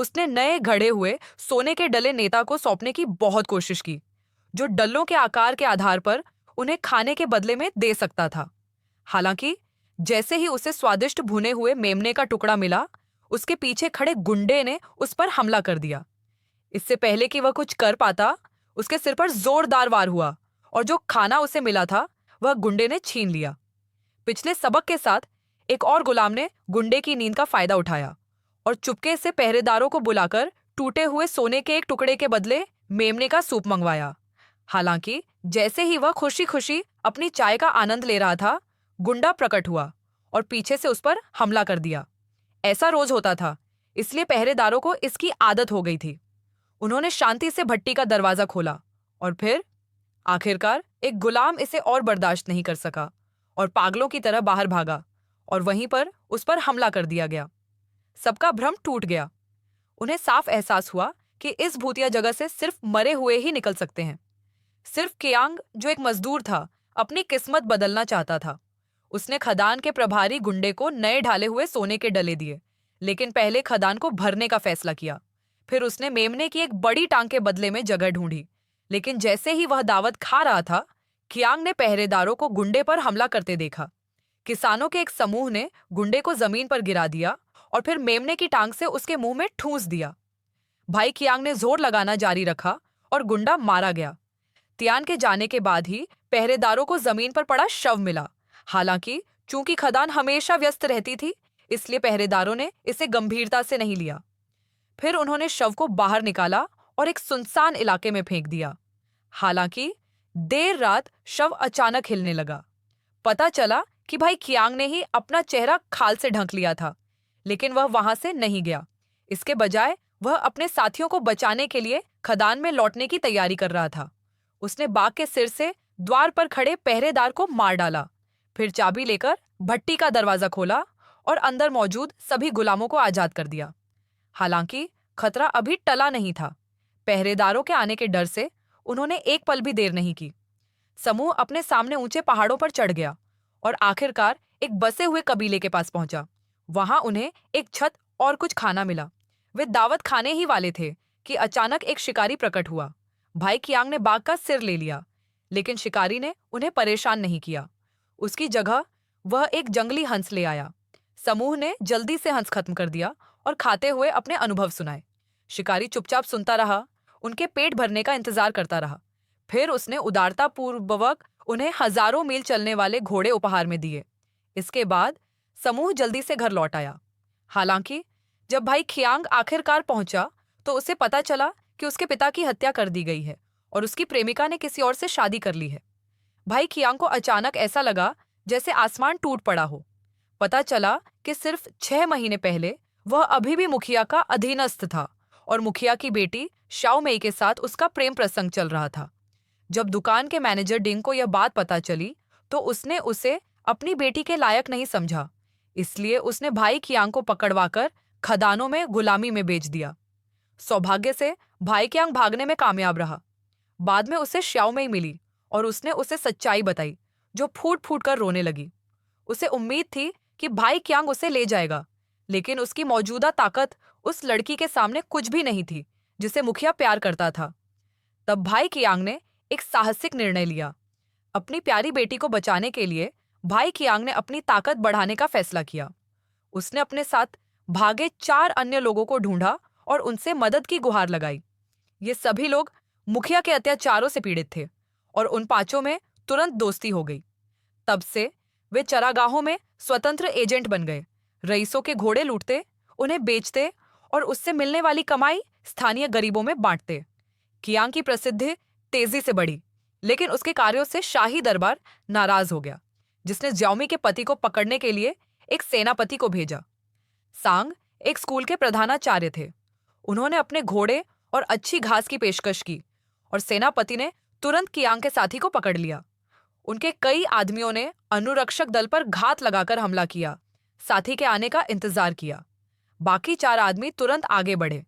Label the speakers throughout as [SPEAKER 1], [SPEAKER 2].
[SPEAKER 1] उसने नए घड़े हुए सोने के डले नेता को सौंपने की बहुत कोशिश की, जो डल्लों के आकार के आधार पर उन्हें खाने के बदले में दे सकता था। हालांकि जैसे ही उसे स्वादिष्ट भुने हुए मेमने का टुकड़ा मिला, उसके पीछे खड़े गुंडे ने उस पर हमला कर दिया। इससे पहले कि वह कुछ कर पाता, उसके सिर पर जोरदार वार हुआ और जो खाना उसे मिला था वह गुंडे ने छीन लिया। पिछले सबक के साथ एक और गुलाम ने गुंडे की नींद का फायदा उठाया और चुपके से पहरेदारों को बुलाकर टूटे हुए सोने के एक टुकड़े के बदले मेमने का सूप मंगवाया। हालांकि जैसे ही वह खुशी खुशी अपनी चाय का आनंद ले रहा था, गुंडा प्रकट हुआ और पीछे से उस पर हमला कर दिया। ऐसा रोज होता था, इसलिए पहरेदारों को इसकी आदत हो गई थी। उन्होंने शांति से भट्टी का दरवाजा खोला और फिर आखिरकार एक गुलाम इसे और बर्दाश्त नहीं कर सका और पागलों की तरह बाहर भागा और वहीं पर उस पर हमला कर दिया गया। सबका भ्रम टूट गया। उन्हें साफ एहसास हुआ कि इस भूतिया जगह से सिर्फ मरे हुए ही निकल सकते हैं। सिर्फ कियांग, जो एक मजदूर था, अपनी किस्मत बदलना चाहता था। उसने खदान के प्रभारी गुंडे को नए ढाले हुए सोने के डले दिए, लेकिन पहले खदान को भरने का फैसला किया। फिर उसने मेमने की एक बड़ी टांग के बदले में जगह ढूंढी, लेकिन जैसे ही वह दावत खा रहा था, कियांग ने पहरेदारों को गुंडे पर हमला करते देखा। किसानों के एक समूह ने गुंडे को जमीन पर गिरा दिया और फिर मेमने की टांग से उसके मुंह में ठूंस दिया। भाई कियांग ने जोर लगाना जारी रखा और गुंडा मारा गया। तियान के जाने के बाद ही पहरेदारों को जमीन पर पड़ा शव मिला। हालांकि चूंकि खदान हमेशा व्यस्त रहती थी, इसलिए पहरेदारों ने इसे गंभीरता से नहीं लिया। फिर उन्होंने शव को बाहर निकाला और एक सुनसान इलाके में फेंक दिया। हालांकि देर रात शव अचानक हिलने लगा। पता चला कि भाई कियांग ने ही अपना चेहरा खाल से ढक लिया था, लेकिन वह वहां से नहीं गया। इसके बजाय वह अपने साथियों को बचाने के लिए खदान में लौटने की तैयारी कर रहा था। उसने बाघ के सिर से द्वार पर खड़े पहरेदार को मार डाला, फिर चाबी लेकर भट्टी का दरवाजा खोला और अंदर मौजूद सभी गुलामों को आजाद कर दिया। हालांकि खतरा अभी टला नहीं था। पहरेदारों के आने के डर से उन्होंने एक पल भी देर नहीं की। समूह अपने सामने ऊंचे पहाड़ों पर चढ़ गया और आखिरकार एक बसे हुए कबीले के पास पहुंचा। वहां उन्हें एक छत और कुछ खाना मिला। वे दावत खाने ही वाले थे कि अचानक एक शिकारी प्रकट हुआ। भाई कियांग ने बाघ का सिर ले लिया, लेकिन शिकारी ने उन्हें परेशान नहीं किया। उसकी जगह वह एक जंगली हंस ले आया। समूह ने जल्दी से हंस खत्म कर दिया और खाते हुए अपने अनुभव सुनाए। शिकारी चुपचाप सुनता रहा, उनके पेट भरने का इंतजार करता रहा। फिर उसने उदारतापूर्वक उन्हें हजारों मील चलने वाले घोड़े उपहार में दिए। इसके बाद समूह जल्दी से घर लौट आया। हालांकि जब भाई खियांग आखिरकार पहुंचा, तो उसे पता चला कि उसके पिता की हत्या कर दी गई है और उसकी प्रेमिका ने किसी और से शादी कर ली है। भाई खियांग को अचानक ऐसा लगा जैसे आसमान टूट पड़ा हो। पता चला कि सिर्फ 6 महीने पहले वह अभी भी मुखिया का अधीनस्थ था और मुखिया की बेटी शाओमेई के साथ उसका प्रेम प्रसंग चल रहा था। जब दुकान के मैनेजर डिंग को यह बात पता चली, तो उसने उसे अपनी बेटी के लायक नहीं समझा। इसलिए उसने भाई कियांग को पकड़वाकर खदानों में गुलामी में बेच दिया। सौभाग्य से भाई कियांग भागने में कामयाब रहा। बाद में उसे शाओमेई मिली और उसने उसे सच्चाई बताई, जो फूट फूट कर रोने लगी। उसे उम्मीद थी कि भाई कियांग उसे ले जाएगा, लेकिन उसकी मौजूदा ताकत उस लड़की के सामने कुछ भी नहीं थी जिसे मुखिया प्यार करता था। तब भाई कियांग ने एक साहसिक निर्णय लिया। अपनी प्यारी बेटी को बचाने के लिए भाई कियांग ने अपनी ताकत बढ़ाने का फैसला किया। उसने अपने साथ भागे 4 अन्य लोगों को ढूंढा और उनसे मदद की गुहार लगाई। ये सभी लोग मुखिया के अत्याचारों से पीड़ित थे और उन 5 में तुरंत दोस्ती हो गई। तब से वे चरागाहों में स्वतंत्र एजेंट बन गए। रईसों के घोड़े लूटते, उन्हें बेचते और उससे मिलने वाली कमाई स्थानीय गरीबों में बांटते। कियांग की प्रसिद्धि तेजी से बढ़ी, लेकिन उसके कार्यों से शाही दरबार नाराज हो गया, जिसने ज्याओमी के पति को पकड़ने के लिए एक सेनापति को भेजा। सांग एक स्कूल के प्रधानाचार्य थे। उन्होंने अपने घोड़े और अच्छी घास की पेशकश की और सेनापति ने तुरंत कियांग के साथी को पकड़ लिया। उनके कई आदमियों ने अनुरक्षक दल पर घात लगाकर हमला किया, साथी के आने का इंतजार किया। बाकी 4 आदमी तुरंत आगे बढ़े,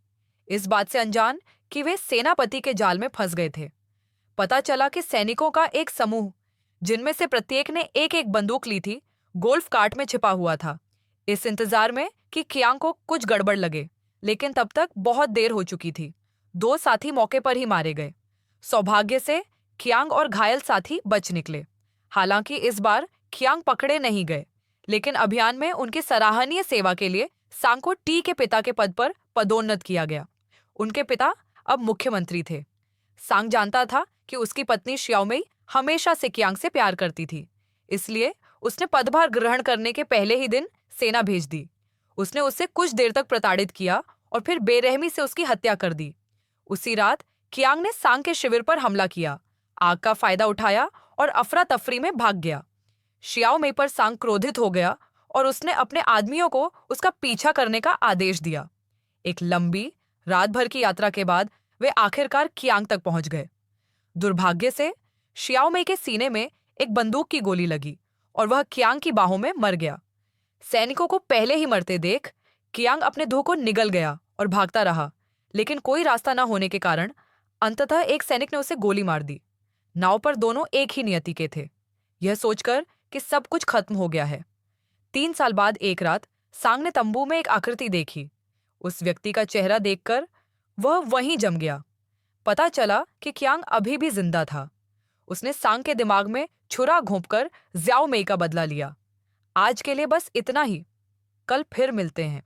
[SPEAKER 1] इस बात से अनजान कि वे सेनापति के जाल में फंस गए थे। पता चला कि सैनिकों का एक समूह, जिनमें से प्रत्येक ने एक एक बंदूक ली थी, गोल्फ कार्ट में छिपा हुआ था, इस इंतजार में कि कियांग को कुछ गड़बड़ लगे, लेकिन तब तक बहुत देर हो चुकी थी। दो साथी मौके पर ही मारे गए। सौभाग्य से खियांग और घायल साथी बच निकले। हालांकि इस बार खियांग पकड़े नहीं गए, लेकिन अभियान में उनकी सराहनीय सेवा के लिए सांग को टी के पिता के पद पर पदोन्नत किया गया। उनके पिता अब मुख्यमंत्री थे। सांग जानता था कि उसकी पत्नी श्याओमेई हमेशा से कियांग से प्यार करती थी, इसलिए उसने पदभार ग्रहण करने के पहले ही दिन सेना भेज दी। उसने उसे कुछ देर तक प्रताड़ित किया और फिर बेरहमी से उसकी हत्या कर दी। उसी रात कियांग ने सांग के शिविर पर हमला किया, आग का फायदा उठाया और अफरा तफरी में भाग गया। शियाओ मेई पर सांग क्रोधित हो गया और उसने अपने आदमियों को उसका पीछा करने का आदेश दिया। एक लंबी रात भर की यात्रा के बाद वे आखिरकार कियांग तक पहुंच गए। दुर्भाग्य से शियाओ मेई के सीने में एक बंदूक की गोली लगी और वह कियांग की बाहों में मर गया। सैनिकों को पहले ही मरते देख कियांग अपने धो को निगल गया और भागता रहा, लेकिन कोई रास्ता न होने के कारण अंततः एक सैनिक ने उसे गोली मार दी। नाव पर दोनों एक ही नियति के थे, यह सोचकर कि सब कुछ खत्म हो गया है। 3 साल बाद एक रात सांग ने तंबू में एक आकृति देखी। उस व्यक्ति का चेहरा देखकर वह वहीं जम गया। पता चला कि कियांग अभी भी जिंदा था। उसने सांग के दिमाग में छुरा घोंपकर ज़्याओ मेई का बदला लिया। आज के लिए बस इतना ही। कल फिर मिलते हैं।